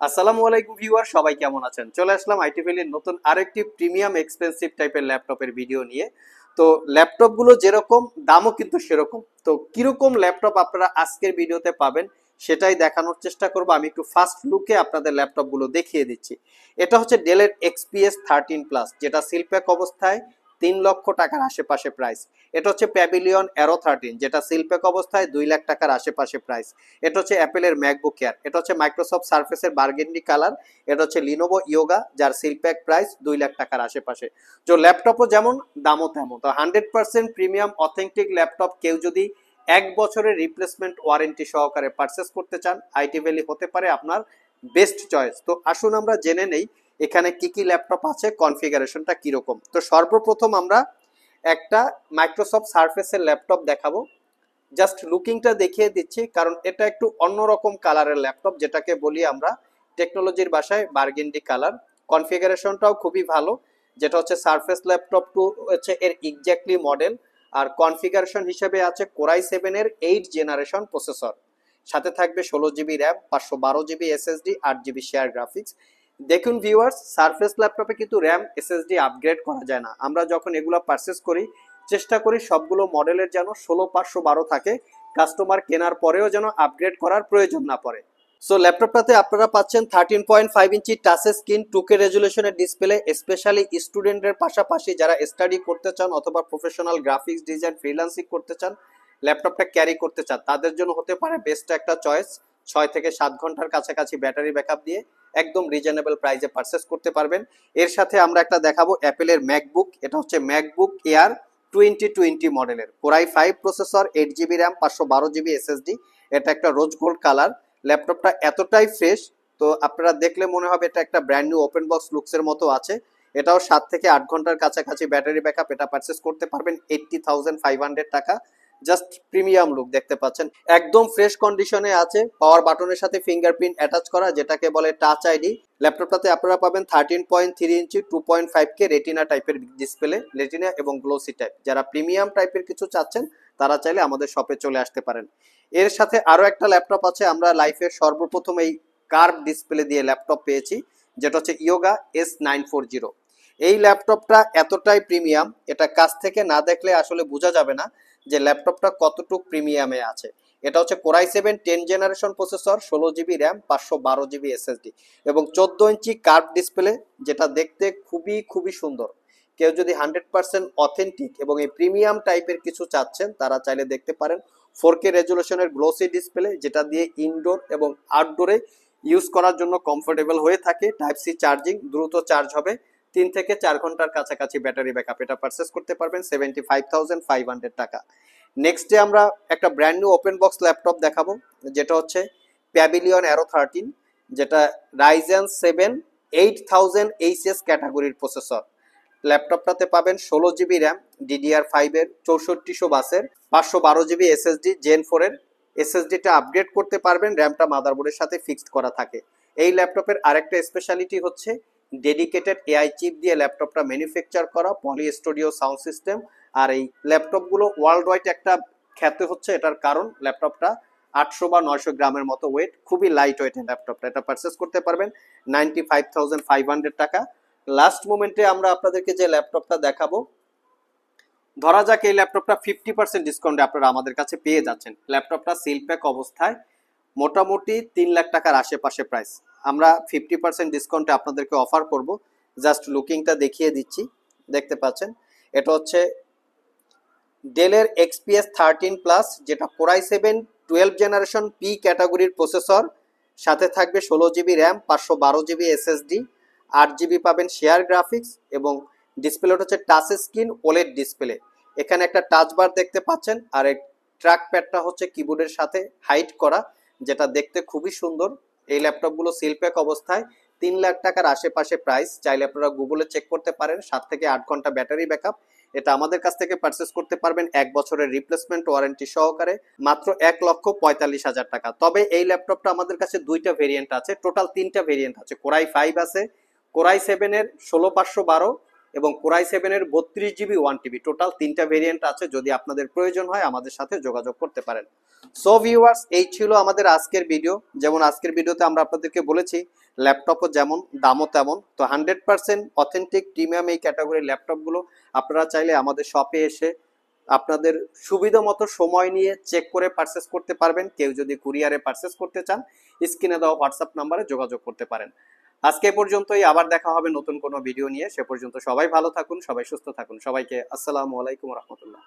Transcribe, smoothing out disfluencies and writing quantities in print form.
আসসালামু আলাইকুম ভিউয়ার, সবাই কেমন আছেন? চলে আসলাম আইটি ভ্যালির নতুন আরেকটি প্রিমিয়াম এক্সপেন্সিভ টাইপের ল্যাপটপের ভিডিও নিয়ে। তো ল্যাপটপগুলো যেরকম দামও কিন্তু সেরকম। তো কিরকম ল্যাপটপ আপনারা আজকের ভিডিওতে পাবেন সেটাই দেখানোর চেষ্টা করব। আমি একটু ফার্স্ট লুকে আপনাদের ল্যাপটপগুলো দেখিয়ে দিচ্ছি। এটা হচ্ছে ডেলের এক্সপিএস 13 প্লাস, যেটা সিলপ্যাক অবস্থায় 3 লক্ষ টাকার আশেপাশে প্রাইস। এটা হচ্ছে প্যাভিলিয়ন অ্যারো 13, যেটা সিলপ্যাক অবস্থায় 2 লাখ টাকার আশেপাশে প্রাইস। এটা হচ্ছে অ্যাপেলের ম্যাকবুক এয়ার। এটা হচ্ছে মাইক্রোসফট সার্ফেসের বার্গেন্ডি কালার। এটা হচ্ছে লিনোভো ইয়োগা, যার সিলপ্যাক প্রাইস 2 লাখ টাকার আশেপাশে। তো ল্যাপটপও যেমন দামও তেমন। তো 100% প্রিমিয়াম অথেন্টিক ল্যাপটপ কেউ যদি 1 বছরের রিপ্লেসমেন্ট ওয়ারেন্টি সহকারে পারচেস করতে চান, আইটি ভ্যালি হতে পারে আপনার বেস্ট চয়েস। তো আসুন আমরা জেনে নেই এখানে কি কি ল্যাপটপ আছে, কনফিগারেশনটা কিরকম। তো সর্বপ্রথম আমরা একটা মাইক্রোসফট সার্ফেসের ল্যাপটপ দেখাবো। জাস্ট লুকিংটা দেখিয়ে দিচ্ছি, কারণ এটা একটু অন্যরকম কালারের ল্যাপটপ, যেটাকে বলি আমরা টেকনোলজির ভাষায় বার্গেন্ডি কালার। কনফিগারেশনটাও খুবই ভালো, যেটা হচ্ছে সারফেস ল্যাপটপ 2 হচ্ছে এর এক্স্যাক্টলি মডেল। আর কনফিগারেশন হিসেবে আছে কোরাই 7 এর 8 জেনারেশন প্রসেসর, সাথে থাকবে 16 GB RAM, 512 GB SSD, 8 GB share graphics. দেখুন ভিউয়ার্স, সারফেস ল্যাপটপে কিন্তু র্যাম এসএসডি আপগ্রেড করা যায় না। আমরা যখন এগুলো পারচেস করি চেষ্টা করি সবগুলো মডেলের যেন 16 512 থাকে, কাস্টমার কেনার পরেও যেন আপগ্রেড করার প্রয়োজন না পড়ে। সো ল্যাপটপটাতে আপনারা পাচ্ছেন 13.5 ইঞ্চি টাচ স্ক্রিন, 2K রেজুলেশনের ডিসপ্লে। স্পেশালি স্টুডেন্টের পাশাপাশি যারা স্টাডি করতে চান অথবা প্রফেশনাল গ্রাফিক্স ডিজাইন ফ্রিল্যান্সিং করতে চান, ল্যাপটপটা ক্যারি করতে চান, তাদের জন্য হতে পারে বেস্ট একটা চয়েস। 6 থেকে 7 ঘন্টার কাছাকাছি ব্যাটারি ব্যাকআপ দিয়ে একদম রিজনেবল প্রাইসে পারচেস করতে পারবেন। এর সাথে আমরা একটা দেখাবো অ্যাপেলের ম্যাকবুক। এটা হচ্ছে ম্যাকবুক এয়ার 2020 মডেলের, core i 5 processor, 8 GB RAM, 512 GB SSD. এটা একটা রোজ গোল্ড কালার। ল্যাপটপটা এতটাই ফ্রেশ, তো আপনারা দেখলে মনে হবে এটা একটা ব্র্যান্ড নিউ ওপেন বক্স লুকসের মতো আছে। এটাও 7 থেকে 8 ঘন্টার কাছাকাছি ব্যাটারি ব্যাকআপ। এটা পারচেস করতে পারবেন 80,500 টাকা। জাস্ট প্রিমিয়াম লুক দেখতে পাচ্ছেন, একদম ফ্রেশ কন্ডিশনে আছে। পাওয়ার বাটনের সাথে ফিঙ্গারপ্রিন্ট অ্যাটাচ করা, যেটাকে বলে টাচ আইডি। ল্যাপটপটাতে আপনারা পাবেন 13.3 ইঞ্চি 2.5K রেটিনা টাইপের ডিসপ্লে, রেটিনা এবং গ্লোসি টাইপ। যারা প্রিমিয়াম টাইপের কিছু চাচ্ছেন তারা চাইলে আমাদের শপে চলে আসতে পারেন। এর সাথে আরো একটা ল্যাপটপ আছে, আমরা লাইফের সর্বপ্রথম এই কার্ভ ডিসপ্লে দিয়ে ল্যাপটপ পেয়েছি, যেটা হচ্ছে ইয়োগা S940। এই ল্যাপটপটা এতটাই প্রিমিয়াম, এটা কাছ থেকে না দেখলে আসলে বোঝা যাবে না যে ল্যাপটপটা কতটুকু প্রিমিয়ামে আছে। এটা হচ্ছে core i 7 10 generation processor, 16 GB RAM, 512 GB SSD এবং 14 ইঞ্চি কার্ভ ডিসপ্লে, যেটা দেখতে খুবই খুবই সুন্দর। কেউ যদি 100% অথেন্টিক এবং এই প্রিমিয়াম টাইপের কিছু চাচ্ছেন, তারা চাইলে দেখতে পারেন 4K রেজুলেশনের গ্লোসি ডিসপ্লে, যেটা দিয়ে ইনডোর এবং আউটডোরে ইউজ করার জন্য কমফোর্টেবল হয়ে থাকে। টাইপ সি চার্জিং, দ্রুত চার্জ হবে, 3 থেকে 4 ঘন্টার কাছাকাছি ব্যাটারি ব্যাকআপ। এটা পারচেস করতে পারবেন 75,500 টাকা। নেক্সটে আমরা একটা brand new open box laptop দেখাবো, যেটা হচ্ছে প্যাভিলিয়ন অ্যারো 13, যেটা রাইজেন 7 8000HS ক্যাটাগরির প্রসেসর। ল্যাপটপটাতে পাবেন 16 জিবি র্যাম, DDR5 এর 6400 বাসের, 512 জিবি এসএসডি জেন 4 এর। এসএসডিটা আপগ্রেড করতে পারবেন, র্যামটা মাদারবোর্ডের সাথে ফিক্সড করা থাকে। এই ল্যাপটপের আরেকটা স্পেশালিটি হচ্ছে ডেডিকেটেড এআই চিপ দিয়ে ল্যাপটপটা ম্যানুফ্যাকচার করা, পলি স্টুডিও সাউন্ড সিস্টেম। আর এই ল্যাপটপগুলো ওয়ার্ল্ড ওয়াইড একটা খ্যাত হচ্ছে, এটার কারণ ল্যাপটপটা 800 বা 900 গ্রামের মতো ওয়েট, খুবই লাইট ওয়েট ল্যাপটপটা। এটা পারচেস করতে পারবেন 95,500 টাকা। লাস্ট মোমেন্টে আমরা আপনাদেরকে যে ল্যাপটপটা দেখাবো, ধরা যাক এই ল্যাপটপটা 50% ডিসকাউন্টে আপনারা আমাদের কাছে পেয়ে যাচ্ছেন। ল্যাপটপটা সিলপ্যাক অবস্থায় মোটামুটি 3 লাখ টাকার আশেপাশে প্রাইস। আমরা 50% ডিসকাউন্টে আপনাদেরকে অফার করব। জাস্ট লুকিংটা দেখিয়ে দিচ্ছি, দেখতে পাচ্ছেন। এটা হচ্ছে ডেলের এক্সপিএস 13 প্লাস, যেটা কোরাই 7 12 জেনারেশন পি ক্যাটাগরির প্রসেসর, সাথে থাকবে 16 GB RAM, 512 GB SSD, 8 GB পাবেন শেয়ার গ্রাফিক্স এবং ডিসপ্লেটা হচ্ছে টাচ স্ক্রিন ওলেড ডিসপ্লে। এখানে একটা টাচ বার দেখতে পাচ্ছেন, আর এই ট্র্যাক প্যাডটা হচ্ছে কিবোর্ডের সাথে হাইড করা, যেটা দেখতে খুবই সুন্দর। এই ল্যাপটপগুলো সিলপ্যাক অবস্থায় 3 লাখ টাকার আশেপাশে প্রাইস। চাইলে আপনারা গুগলে চেক করতে পারেন। 7 থেকে 8 ঘন্টা ব্যাটারি ব্যাকআপ। এটা আমাদের কাছ থেকে পারচেস করতে পারবেন 1 বছরের রিপ্লেসমেন্ট ওয়ারেন্টি সহকারে, মাত্র 1,45,000 টাকা। তবে এই ল্যাপটপটা আমাদের কাছে দুইটা ভেরিয়েন্ট আছে, টোটাল 3টা ভেরিয়েন্ট আছে। কোরাই 5 আছে, কোরাই 7 এর 16512 এবং কোরাই 7-এর 32 GB 1 TB, টোটাল 3টা ভেরিয়েন্ট আছে। যদি আপনাদের প্রয়োজন হয় আমাদের সাথে যোগাযোগ করতে পারেন। সো ভিউয়ার্স, এই ছিল আমাদের আজকের ভিডিও। যেমন আজকের ভিডিওতে আমরা আপনাদেরকে বলেছি ল্যাপটপও যেমন দামও তেমন। তো 100% অথেন্টিক প্রিমিয়াম এই ক্যাটাগরির ল্যাপটপগুলো আপনারা চাইলে আমাদের শপে এসে আপনাদের সুবিধা মতো সময় নিয়ে চেক করে পারচেস করতে পারবেন। কেউ যদি কুরিয়ারে পারচেস করতে চান স্ক্রিনে দেওয়া হোয়াটসঅ্যাপ নাম্বারে যোগাযোগ করতে পারেন। আজকে পর্যন্তই, আবার দেখা হবে নতুন কোনো ভিডিও নিয়ে। সে পর্যন্ত সবাই ভালো থাকুন, সবাই সুস্থ থাকুন। সবাইকে আসসালামু আলাইকুম রহমতুল্লাহ।